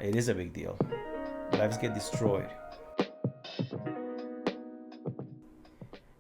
It is a big deal. Lives get destroyed.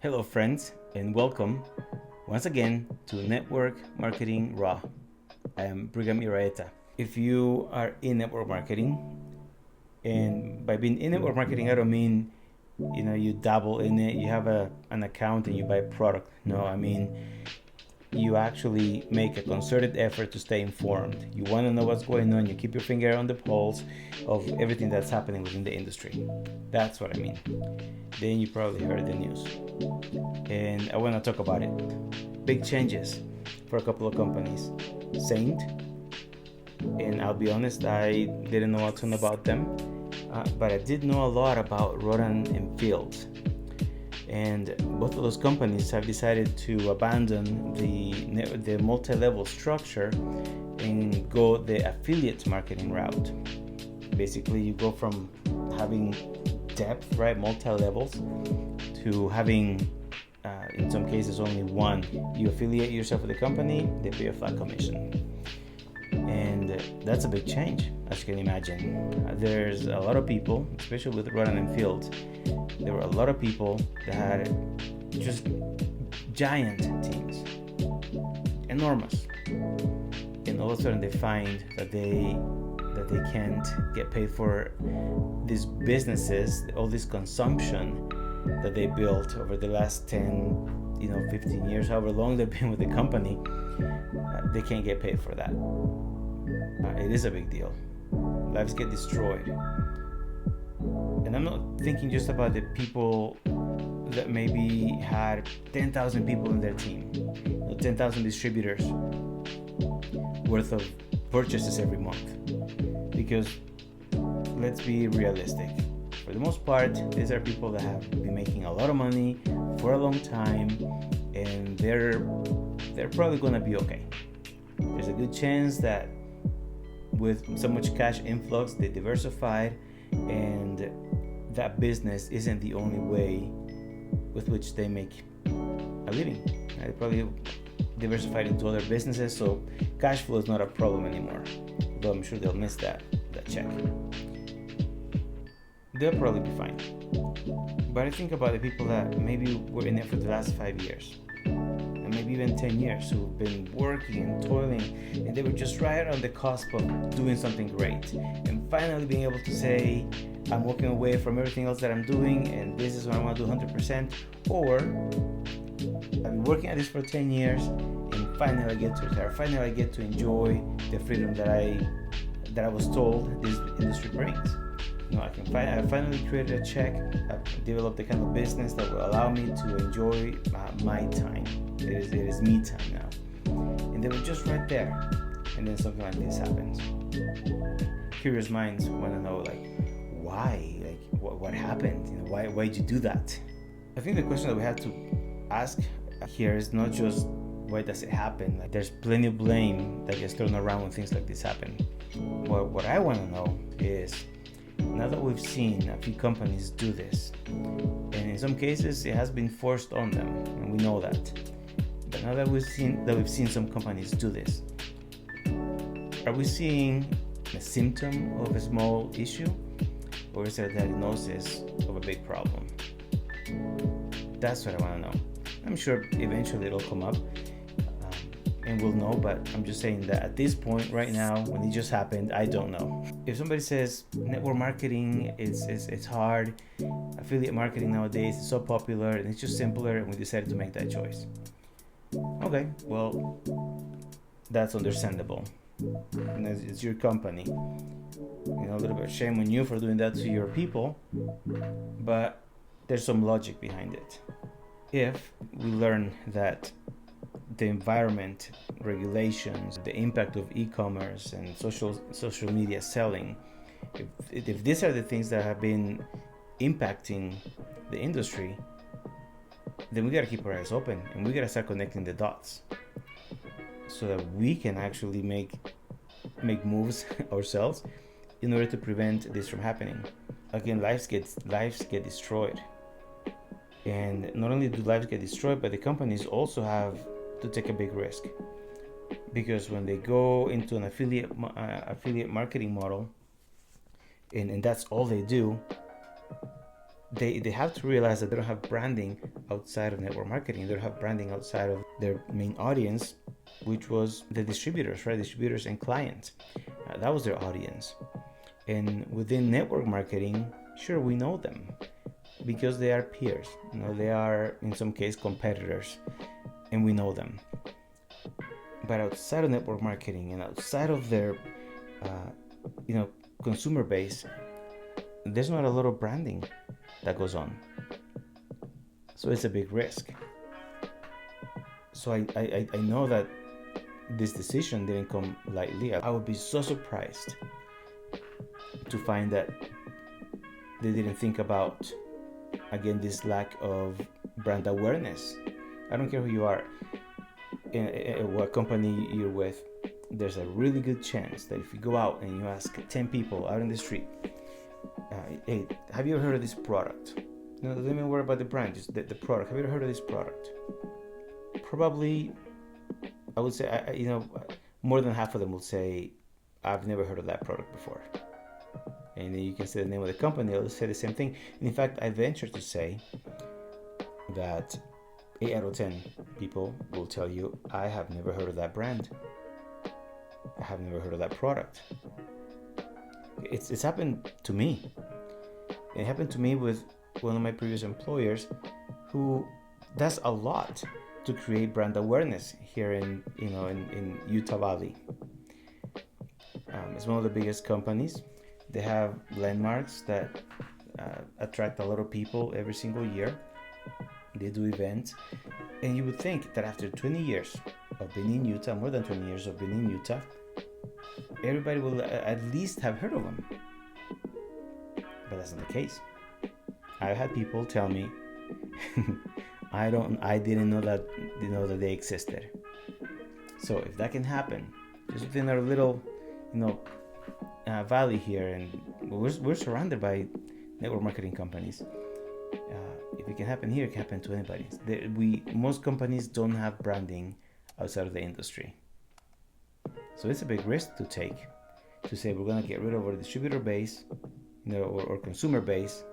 Hello, friends, and welcome once again to Network Marketing Raw. I am Brigham Iraeta. If you are in network marketing, and by being in network marketing, I don't mean you dabble in it, you have an account and you buy product. No, I mean you actually make a concerted effort to stay informed. You want to know what's going on. You keep your finger on the pulse of everything that's happening within the industry. That's what I mean. Then you probably heard the news. And I want to talk about it. Big changes for a couple of companies. Saint, and I'll be honest, I didn't know a ton about them, but I did know a lot about Rodan and Fields. And both of those companies have decided to abandon the multi-level structure and go the affiliate marketing route. Basically, you go from having depth, right, multi-levels, to having, in some cases, only one. You affiliate yourself with the company, they pay a flat commission. And that's a big change, as you can imagine. There's a lot of people, especially with Rodan and Fields, there were a lot of people that had just giant teams, enormous, and all of a sudden they find that they can't get paid for these businesses, all this consumption that they built over the last 10, 15 years, however long they've been with the company. They can't get paid for that. It is a big deal. Lives get destroyed. And I'm not thinking just about the people that maybe had 10,000 people in their team, 10,000 distributors worth of purchases every month. Because let's be realistic. For the most part, these are people that have been making a lot of money for a long time, and they're probably going to be okay. There's a good chance that with so much cash influx, they diversified, and that business isn't the only way with which they make a living. They probably diversified into other businesses, so cash flow is not a problem anymore. Though I'm sure they'll miss that check. They'll probably be fine. But I think about the people that maybe were in it for the last 5 years, and maybe even 10 years, who've been working and toiling, and they were just right on the cusp of doing something great, and finally being able to say, I'm walking away from everything else that I'm doing, and this is what I want to do 100%, or I've been working at this for 10 years, and finally I get to retire. Finally I get to enjoy the freedom that I was told this industry brings. I finally created a check. I've developed the kind of business that will allow me to enjoy my time. It is me time now. And they were just right there. And then something like this happens. Curious minds want to know, why? What happened? Why did you do that? I think the question that we have to ask here is not just why does it happen. There's plenty of blame that gets thrown around when things like this happen. What I want to know is, now that we've seen a few companies do this, and in some cases it has been forced on them, and we know that. But now that we've seen some companies do this, are we seeing a symptom of a small issue, or is it a diagnosis of a big problem? That's what I want to know. I'm sure eventually it'll come up, and we'll know, but I'm just saying that at this point right now, when it just happened, I don't know. If somebody says network marketing it's hard, affiliate marketing nowadays is so popular and it's just simpler, and we decided to make that choice. Okay, well, that's understandable. And it's your company. A little bit of shame on you for doing that to your people, but there's some logic behind it. If we learn that the environment, regulations, the impact of e-commerce and social media selling, if these are the things that have been impacting the industry, then we got to keep our eyes open, and we got to start connecting the dots so that we can actually make moves ourselves in order to prevent this from happening. Again, lives get destroyed. And not only do lives get destroyed, but the companies also have to take a big risk, because when they go into an affiliate marketing model, and that's all they do, they have to realize that they don't have branding outside of network marketing. They don't have branding outside of their main audience, which was the distributors, right? Distributors and clients. That was their audience. And within network marketing, sure, we know them because they are peers. They are in some case competitors, and we know them. But outside of network marketing and outside of their consumer base, there's not a lot of branding that goes on. So it's a big risk. So I know that this decision didn't come lightly. I would be so surprised to find that they didn't think about, again, this lack of brand awareness. I don't care who you are, what company you're with, there's a really good chance that if you go out and you ask 10 people out in the street, hey, have you ever heard of this product? Don't even worry about the brand, just the product. Have you ever heard of this product? Probably, I would say, more than half of them will say, I've never heard of that product before. And then you can say the name of the company, they'll say the same thing. And in fact, I venture to say that 8 out of 10 people will tell you, I have never heard of that brand. I have never heard of that product. It's happened to me. It happened to me with one of my previous employers who does a lot to create brand awareness here in Utah Valley. It's one of the biggest companies. They have landmarks that attract a lot of people every single year. They do events. And you would think that after 20 years of being in Utah, more than 20 years of being in Utah, everybody will at least have heard of them. But that's not the case. I've had people tell me, I didn't know that they existed. So if that can happen, just within our little, valley here, and we're surrounded by network marketing companies. If it can happen here, it can happen to anybody. Most companies don't have branding outside of the industry. So it's a big risk to take, to say we're going to get rid of our distributor base, or consumer base,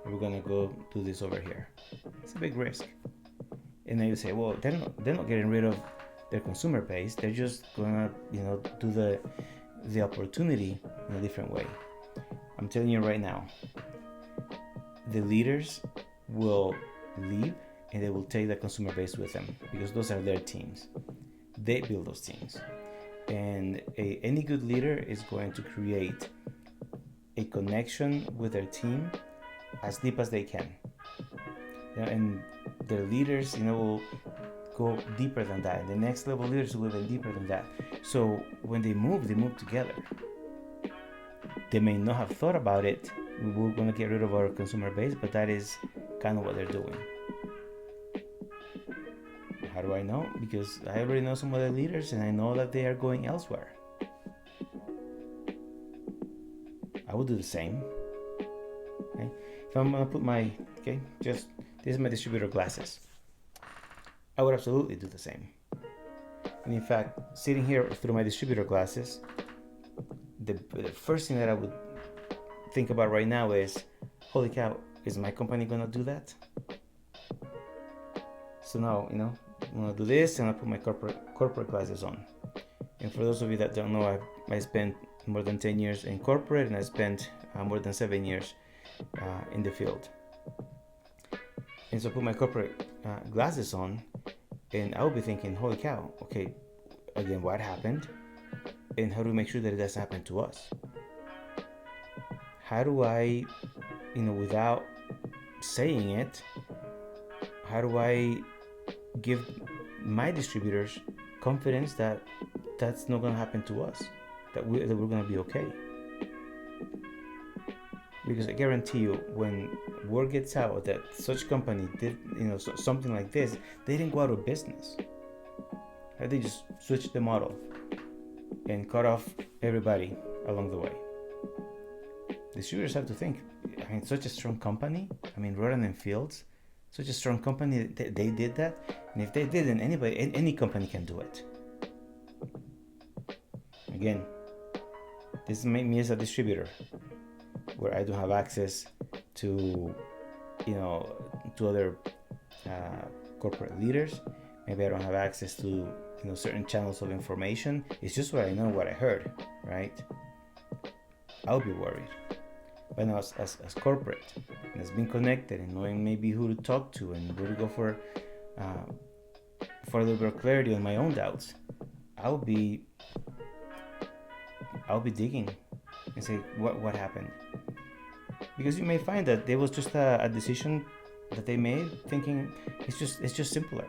and we're going to go do this over here. It's a big risk. And then you say, well, they're not getting rid of their consumer base. They're just going to, do the opportunity in a different way. I'm telling you right now, the leaders will leave and they will take the consumer base with them, because those are their teams. They build those teams. And any good leader is going to create a connection with their team as deep as they can. And their leaders, will go deeper than that. And the next level leaders will go even deeper than that. So when they move together. They may not have thought about it. We're going to get rid of our consumer base, but that is kind of what they're doing. How do I know? Because I already know some of the leaders, and I know that they are going elsewhere. I would do the same. Okay? If I'm going to put this is my distributor glasses. I would absolutely do the same. And in fact, sitting here through my distributor glasses, the first thing that I would think about right now is, holy cow, is my company going to do that? So now, I'm going to do this, and I'll put my corporate glasses on. And for those of you that don't know, I spent more than 10 years in corporate, and I spent more than 7 years in the field. And so I put my corporate glasses on, and I will be thinking, holy cow, okay, again, what happened? And how do we make sure that it doesn't happen to us? How do I, without saying it, how do I give my distributors confidence that that's not going to happen to us, that we're going to be okay? Because I guarantee you, when word gets out that such company did, something like this, they didn't go out of business. They just switched the model and cut off everybody along the way. Distributors have to think, such a strong company, Rodan and Fields, such a strong company, they did that. And if they did, then any company can do it. Again, this is me as a distributor. where I don't have access to, to other corporate leaders. Maybe I don't have access to, certain channels of information. It's just what I know, what I heard, right? I'll be worried. But now as corporate, and as being connected and knowing maybe who to talk to and where to go for a little bit of clarity on my own doubts, I'll be digging and say what happened. Because you may find that there was just a decision that they made thinking it's just simpler.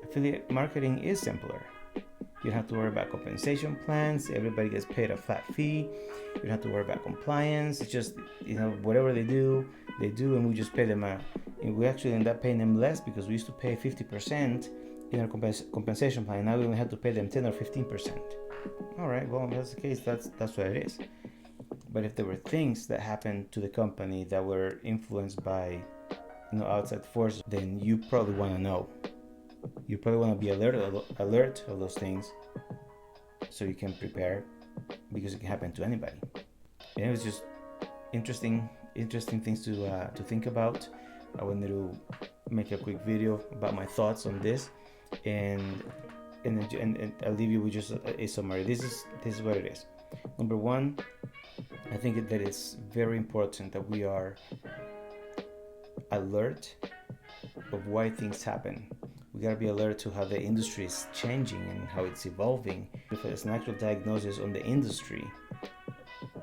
Affiliate marketing is simpler. You don't have to worry about compensation plans. Everybody gets paid a flat fee. You don't have to worry about compliance. It's just, whatever they do, and we just pay them. And we actually end up paying them less because we used to pay 50% in our compensation plan. Now we only have to pay them 10 or 15%. All right, well, if that's the case, that's what it is. But if there were things that happened to the company that were influenced by, outside forces, then you probably want to know. You probably want to be alert of those things, so you can prepare, because it can happen to anybody. And it was just interesting things to think about. I wanted to make a quick video about my thoughts on this, and I'll leave you with just a summary. This is what it is. Number one, I think that it's very important that we are alert of why things happen. We gotta be alert to how the industry is changing and how it's evolving. If there's an actual diagnosis on the industry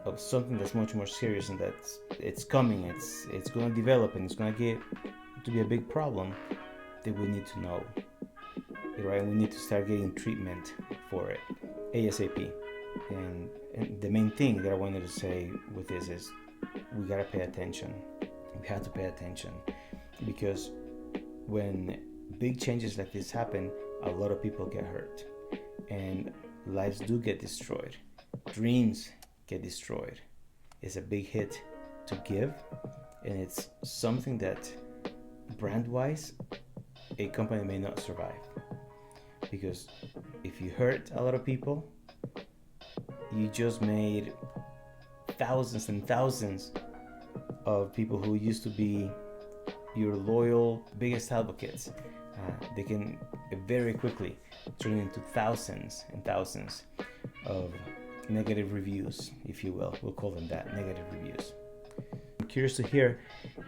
of something that's much more serious and that it's coming, it's going to develop and it's going to get to be a big problem, then we need to know, right? We need to start getting treatment for it ASAP. And the main thing that I wanted to say with this is we gotta pay attention. We have to pay attention, because when big changes like this happen, a lot of people get hurt and lives do get destroyed. Dreams get destroyed. It's a big hit to give, and it's something that brand-wise a company may not survive, because if you hurt a lot of people, you just made thousands and thousands of people who used to be your loyal biggest advocates. They can very quickly turn into thousands and thousands of negative reviews, if you will. We'll call them that, negative reviews. I'm curious to hear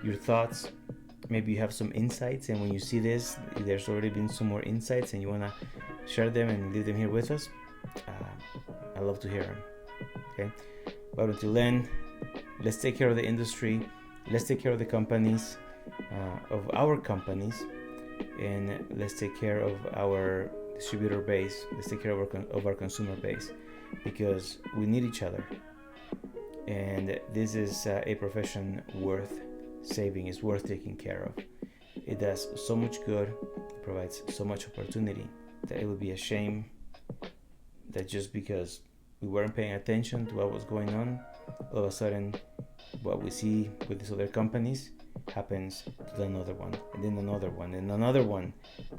your thoughts. Maybe you have some insights, and when you see this, there's already been some more insights and you want to share them and leave them here with us. I love to hear them. Okay, but until then, let's take care of the industry. Let's take care of the companies, of our companies, and let's take care of our distributor base. Let's take care of our consumer base, because we need each other. And this is a profession worth saving. It's worth taking care of. It does so much good. It provides so much opportunity that it would be a shame that just because we weren't paying attention to what was going on, all of a sudden what we see with these other companies happens to another one, and then another one, and another one,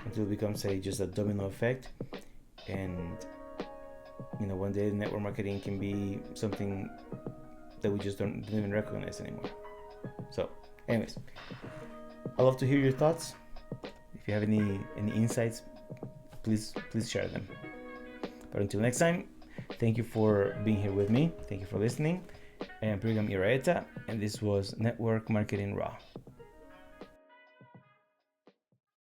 until it becomes just a domino effect. And one day network marketing can be something that we just don't even recognize anymore. So anyways, I'd love to hear your thoughts. If you have any insights, please share them. But until next time, thank you for being here with me. Thank you for listening. I am Brigham Iraeta, and this was Network Marketing Raw.